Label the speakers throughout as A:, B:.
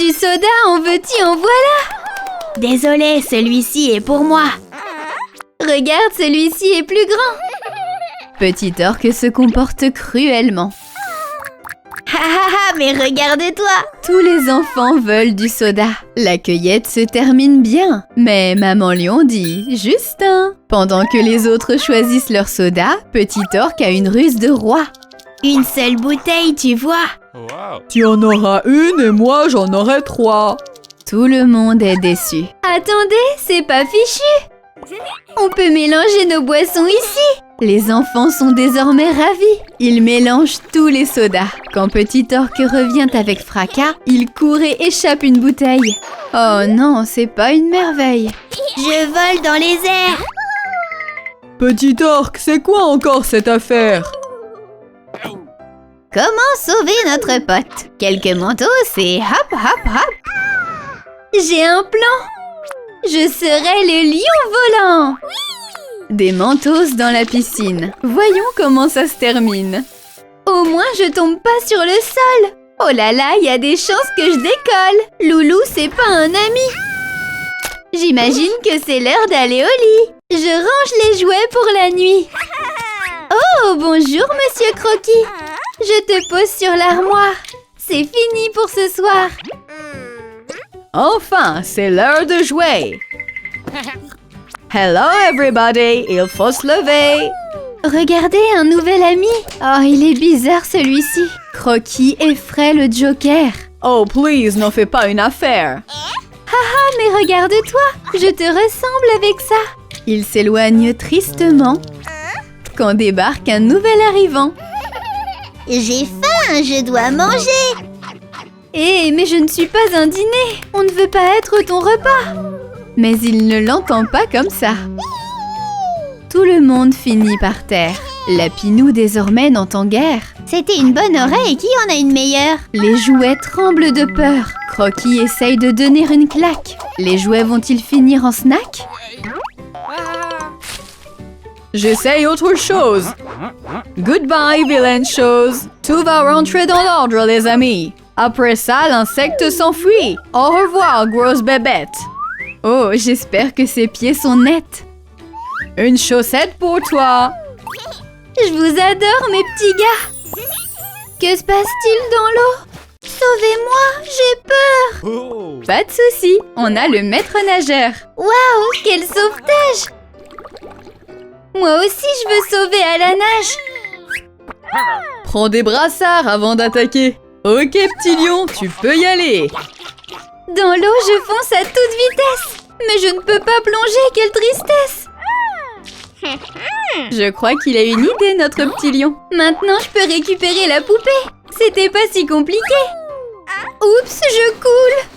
A: Du soda, en veux-tu, en voilà.
B: Désolée, celui-ci est pour moi.
A: Regarde, celui-ci est plus grand. Petit orque se comporte cruellement.
B: Mais regardez-toi.
A: Tous les enfants veulent du soda. La cueillette se termine bien. Mais Maman Lion dit « Juste un ». Pendant que les autres choisissent leur soda, Petit orque a une ruse de roi.
B: Une seule bouteille, tu vois.
C: Wow.
D: Tu en auras une et moi j'en aurai 3.
A: Tout le monde est déçu. Attendez, c'est pas fichu. On peut mélanger nos boissons ici. Les enfants sont désormais ravis. Ils mélangent tous les sodas. Quand Petit orque revient avec fracas, il court et échappe une bouteille. Oh non, c'est pas une merveille.
B: Je vole dans les airs.
D: Petit orque, c'est quoi encore cette affaire?
A: Comment sauver notre pote? Quelques manteaux, c'est hop hop hop. J'ai un plan. Je serai le lion volant. Des mentos dans la piscine. Voyons comment ça se termine. Au moins, je tombe pas sur le sol. Oh là là, il y a des chances que je décolle. Loulou, c'est pas un ami. J'imagine que c'est l'heure d'aller au lit. Je range les jouets pour la nuit. Oh, bonjour, Monsieur Croquis. Je te pose sur l'armoire. C'est fini pour ce soir.
D: Enfin, c'est l'heure de jouer. Hello everybody, il faut se lever.
A: Regardez, un nouvel ami. Oh, il est bizarre celui-ci. Croquis effraie le Joker.
D: Oh please, n'en fais pas une affaire.
A: Ah, mais regarde-toi, je te ressemble avec ça. Il s'éloigne tristement quand débarque un nouvel arrivant.
B: J'ai faim, je dois manger.
A: Mais je ne suis pas un dîner. On ne veut pas être ton repas. Mais il ne l'entend pas comme ça. Tout le monde finit par terre. Lapinou désormais n'entend guère.
B: C'était une bonne oreille, qui en a une meilleure?
A: Les jouets tremblent de peur. Croquis essaye de donner une claque. Les jouets vont-ils finir en snack?
D: J'essaye autre chose. Goodbye, vilaine chose. Tout va rentrer dans l'ordre, les amis. Après ça, l'insecte s'enfuit. Au revoir, grosse bébête.
A: Oh, j'espère que ses pieds sont nets.
D: Une chaussette pour toi.
A: Je vous adore, mes petits gars. Que se passe-t-il dans l'eau? Sauvez-moi, j'ai peur.
C: Oh.
A: Pas de souci, on a le maître nageur. Waouh, quel sauvetage! Moi aussi, je veux sauver à la nage.
D: Prends des brassards avant d'attaquer. Ok, petit lion, tu peux y aller.
A: Dans l'eau, je fonce à toute vitesse. Mais je ne peux pas plonger, quelle tristesse. Je crois qu'il a une idée, notre petit lion. Maintenant, je peux récupérer la poupée. C'était pas si compliqué. Oups, je coule.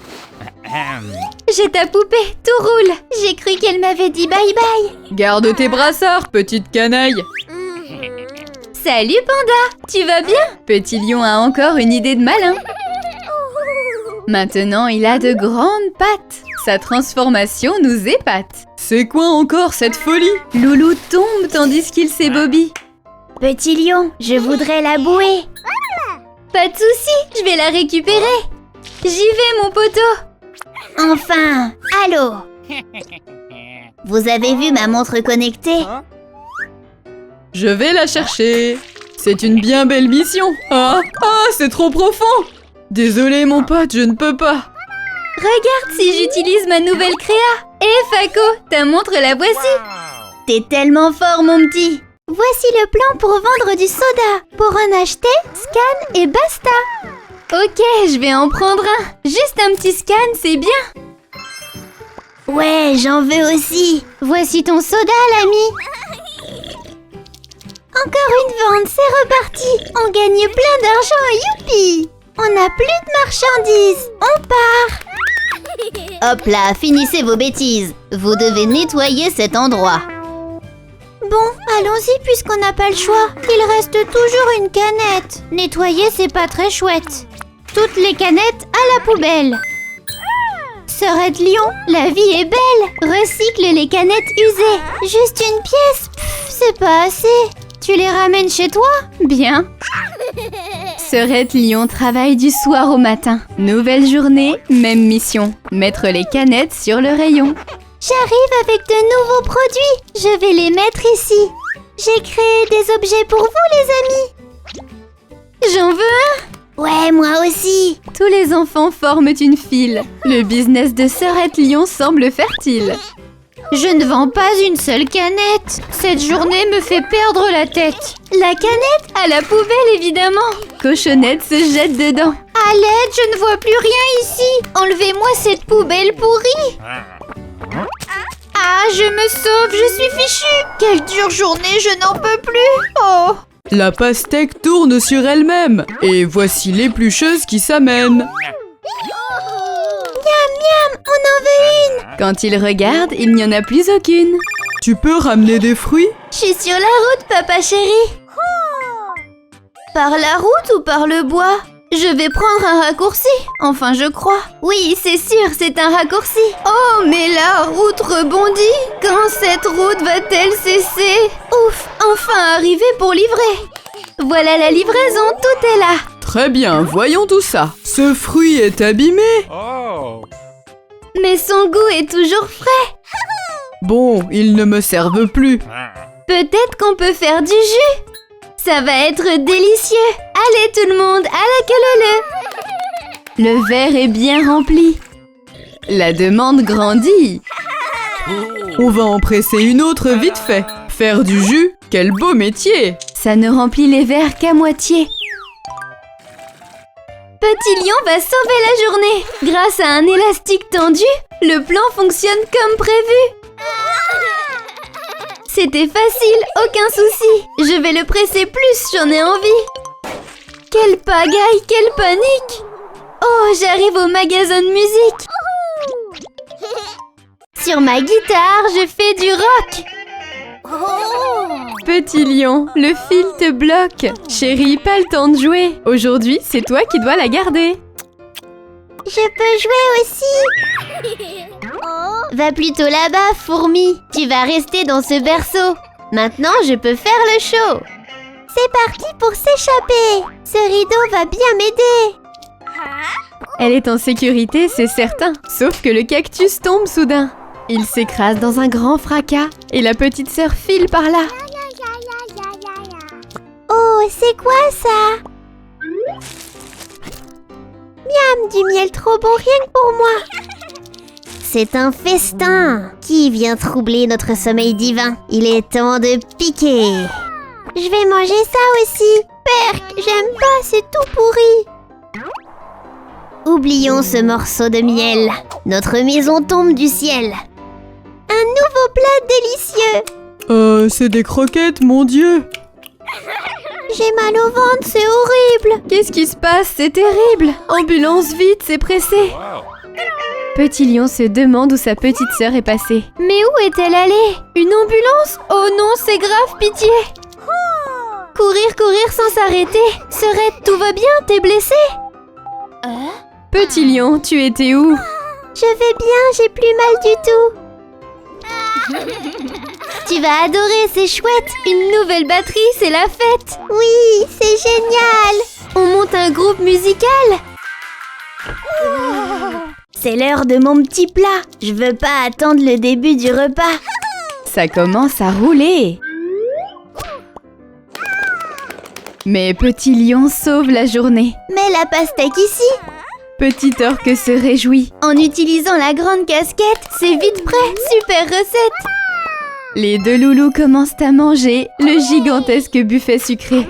A: J'ai ta poupée, tout roule. J'ai cru qu'elle m'avait dit bye bye.
D: Garde tes brassards, petite canaille.
A: Salut Panda, tu vas bien? Petit lion a encore une idée de malin. Maintenant, il a de grandes pattes. Sa transformation nous épate.
D: C'est quoi encore cette folie?
A: Loulou tombe tandis qu'il s'ébobie.
B: Petit lion, je voudrais la bouée.
A: Pas de souci, je vais la récupérer. J'y vais, mon poteau.
B: Enfin, allô? Vous avez vu ma montre connectée?
D: Je vais la chercher. C'est une bien belle mission. Ah, c'est trop profond. Désolé mon pote, je ne peux pas.
A: Regarde si j'utilise ma nouvelle créa. Faco, ta montre la voici.
B: T'es tellement fort, mon petit. Voici le plan pour vendre du soda. Pour en acheter, scan et basta.
A: Ok, je vais en prendre un. Juste un petit scan, c'est bien.
B: Ouais, j'en veux aussi. Voici ton soda, l'ami. Encore une vente, c'est reparti. On gagne plein d'argent, youpi. On n'a plus de marchandises. On part. Hop là, finissez vos bêtises. Vous devez nettoyer cet endroit. Bon, allons-y puisqu'on n'a pas le choix. Il reste toujours une canette. Nettoyer, c'est pas très chouette. Toutes les canettes à la poubelle. Sœurette Lion, la vie est belle. Recycle les canettes usées. Juste une pièce, c'est pas assez. Tu les ramènes chez toi?
A: Bien. Sœurette Lion travaille du soir au matin. Nouvelle journée, même mission. Mettre les canettes sur le rayon.
B: J'arrive avec de nouveaux produits. Je vais les mettre ici. J'ai créé des objets pour vous, les amis.
A: J'en veux un.
B: Ouais, moi aussi.
A: Tous les enfants forment une file. Le business de Sœurette Lion semble fertile. Je ne vends pas une seule canette. Cette journée me fait perdre la tête. La canette à la poubelle, évidemment. Cochonnette se jette dedans.
B: À l'aide, je ne vois plus rien ici. Enlevez-moi cette poubelle pourrie.
A: Ah, je me sauve, je suis fichue. Quelle dure journée, je n'en peux plus. Oh.
D: La pastèque tourne sur elle-même. Et voici l'éplucheuse qui s'amène.
B: Miam, miam, on en veut une.
A: Quand il regarde, il n'y en a plus aucune.
D: Tu peux ramener des fruits?
B: Je suis sur la route, papa chéri.
A: Par la route ou par le bois? Je vais prendre un raccourci. Enfin, je crois. Oui, c'est sûr, c'est un raccourci. Oh, mais la route rebondit. Quand cette route va-t-elle cesser? Ouf, enfin arrivé pour livrer. Voilà la livraison, tout est là.
D: Très bien, voyons tout ça. Ce fruit est abîmé.
A: Mais son goût est toujours frais.
D: Bon, ils ne me servent plus.
A: Peut-être qu'on peut faire du jus. Ça va être délicieux. Allez tout le monde, à la queue leu. Le verre est bien rempli. La demande grandit.
D: On va en presser une autre vite fait. Faire du jus, quel beau métier.
A: Ça ne remplit les verres qu'à moitié. Petit Lion va sauver la journée. Grâce à un élastique tendu, le plan fonctionne comme prévu. C'était facile, aucun souci. Je vais le presser plus, j'en ai envie. Quelle pagaille, quelle panique. Oh, j'arrive au magasin de musique. Sur ma guitare, je fais du rock. Petit Lion, le fil te bloque. Chérie, pas le temps de jouer. Aujourd'hui, c'est toi qui dois la garder.
B: Je peux jouer aussi. Va plutôt là-bas, fourmi. Tu vas rester dans ce berceau. Maintenant, je peux faire le show. C'est parti pour s'échapper. Ce rideau va bien m'aider.
A: Elle est en sécurité, c'est certain. Sauf que le cactus tombe soudain. Il s'écrase dans un grand fracas et la petite sœur file par là.
B: Oh, c'est quoi ça? Miam, du miel trop bon rien que pour moi. C'est un festin. Qui vient troubler notre sommeil divin? Il est temps de piquer. Je vais manger ça aussi. Perk, j'aime pas, c'est tout pourri. Oublions ce morceau de miel. Notre maison tombe du ciel. Un nouveau plat délicieux.
D: C'est des croquettes, mon Dieu.
B: J'ai mal au ventre, c'est horrible.
A: Qu'est-ce qui se passe? C'est terrible. Ambulance, vite, c'est pressé. Petit Lion se demande où sa petite sœur est passée. Mais où est-elle allée? Une ambulance? Oh non, c'est grave, pitié. Courir, courir sans s'arrêter. Sœurette, tout va bien? T'es blessée? Petit Lion, tu étais où?
B: Je vais bien, j'ai plus mal du tout.
A: Tu vas adorer, c'est chouette. Une nouvelle batterie, c'est la fête.
B: Oui, c'est génial.
A: On monte un groupe musical.
B: C'est l'heure de mon petit plat. Je veux pas attendre le début du repas.
A: Ça commence à rouler. Mais Petit Lion sauve la journée.
B: Mets la pastèque ici.
A: Petit orque se réjouit. En utilisant la grande casquette, c'est vite prêt. Super recette. Les deux loulous commencent à manger le gigantesque buffet sucré.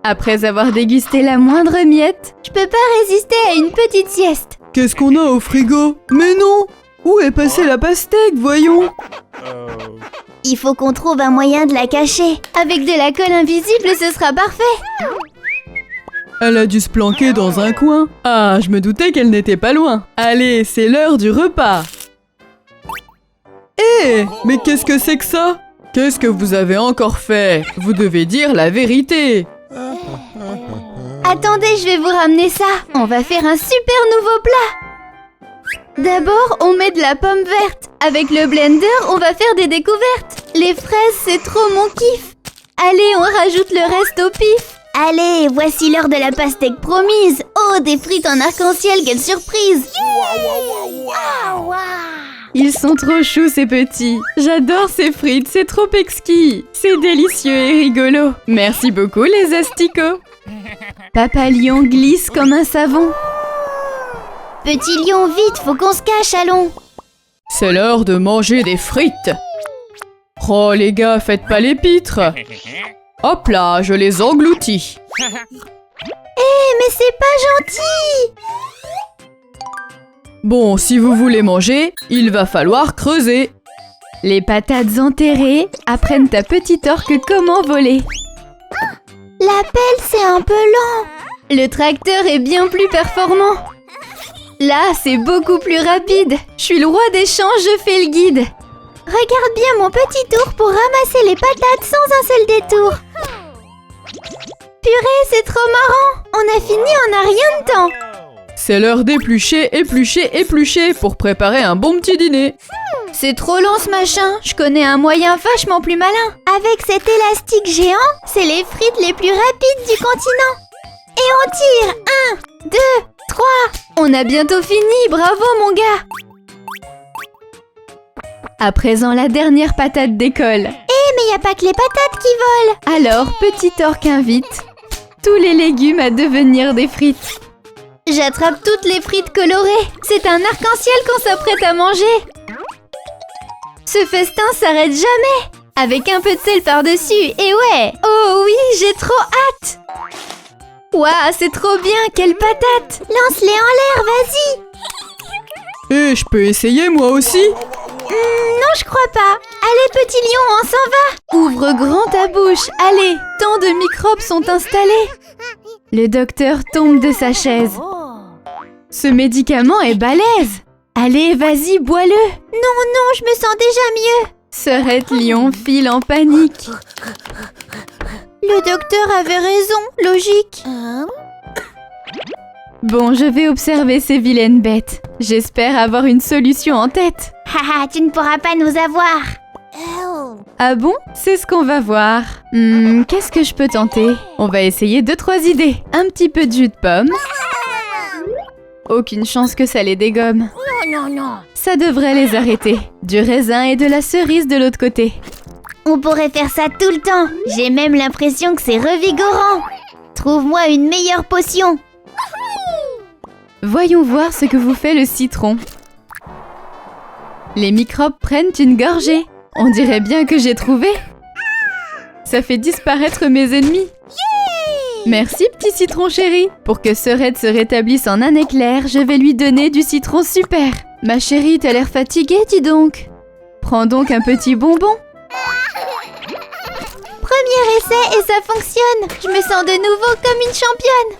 A: Après avoir dégusté la moindre miette, je peux pas résister à une petite sieste.
D: Qu'est-ce qu'on a au frigo? Mais non! Où est passée la pastèque, voyons?
B: Il faut qu'on trouve un moyen de la cacher.
A: Avec de la colle invisible, ce sera parfait.
D: Elle a dû se planquer dans un coin. Ah, je me doutais qu'elle n'était pas loin. Allez, c'est l'heure du repas. Hé, mais qu'est-ce que c'est que ça? Qu'est-ce que vous avez encore fait? Vous devez dire la vérité.
A: Attendez, je vais vous ramener ça. On va faire un super nouveau plat. D'abord, on met de la pomme verte. Avec le blender, on va faire des découvertes. Les fraises, c'est trop mon kiff. Allez, on rajoute le reste au pif.
B: Allez, voici l'heure de la pastèque promise. Oh, des frites en arc-en-ciel, quelle surprise!
D: Ils sont trop choux ces petits. J'adore ces frites, c'est trop exquis. C'est délicieux et rigolo. Merci beaucoup les asticots. Papa lion glisse comme un savon.
B: Petit lion, vite, faut qu'on se cache, allons.
D: C'est l'heure de manger des frites. Oh les gars, faites pas les pitres. Hop là, je les engloutis.
B: Mais c'est pas gentil!
D: Bon, si vous voulez manger, il va falloir creuser. Les patates enterrées apprennent à petit orque comment voler.
B: La pelle, c'est un peu lent.
A: Le tracteur est bien plus performant. Là, c'est beaucoup plus rapide. Je suis le roi des champs, je fais le guide.
B: Regarde bien mon petit tour pour ramasser les patates sans un seul détour. Purée, c'est trop marrant. On a fini en un rien de temps.
D: C'est l'heure d'éplucher, éplucher, éplucher pour préparer un bon petit dîner.
A: C'est trop long ce machin. Je connais un moyen vachement plus malin.
B: Avec cet élastique géant, c'est les frites les plus rapides du continent. Et on tire. 1, 2, 3.
A: On a bientôt fini, bravo mon gars. À présent la dernière patate décolle.
B: Mais y a pas que les patates qui volent.
A: Alors, petit orque invite tous les légumes à devenir des frites. J'attrape toutes les frites colorées. C'est un arc-en-ciel qu'on s'apprête à manger. Ce festin s'arrête jamais. Avec un peu de sel par-dessus, et ouais. Oh oui, j'ai trop hâte. Waouh, c'est trop bien, quelle patate.
B: Lance-les en l'air, vas-y.
D: Et je peux essayer moi aussi?
B: Non, je crois pas. Allez, petit lion, on s'en va.
A: Ouvre grand ta bouche, allez. Tant de microbes sont installés. Le docteur tombe de sa chaise. Ce médicament est balèze. Allez, vas-y, bois-le.
B: Non, je me sens déjà mieux.
A: Sœurette lion file en panique.
B: Le docteur avait raison, logique.
A: Bon, je vais observer ces vilaines bêtes. J'espère avoir une solution en tête.
B: Haha, tu ne pourras pas nous avoir.
A: Ah bon? C'est ce qu'on va voir. Qu'est-ce que je peux tenter? On va essayer 2-3 idées. Un petit peu de jus de pomme. Aucune chance que ça les dégomme.
B: Non.
A: Ça devrait les arrêter. Du raisin et de la cerise de l'autre côté.
B: On pourrait faire ça tout le temps. J'ai même l'impression que c'est revigorant. Trouve-moi une meilleure potion.
A: Voyons voir ce que vous fait le citron. Les microbes prennent une gorgée. On dirait bien que j'ai trouvé. Ça fait disparaître mes ennemis. Merci, petit citron chéri. Pour que Sœurette se rétablisse en un éclair, je vais lui donner du citron super. Ma chérie, t'as l'air fatiguée, dis donc. Prends donc un petit bonbon.
B: Premier essai et ça fonctionne. Je me sens de nouveau comme une championne.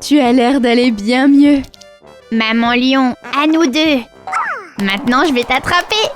A: Tu as l'air d'aller bien mieux.
B: Maman lion, à nous deux. Maintenant, je vais t'attraper.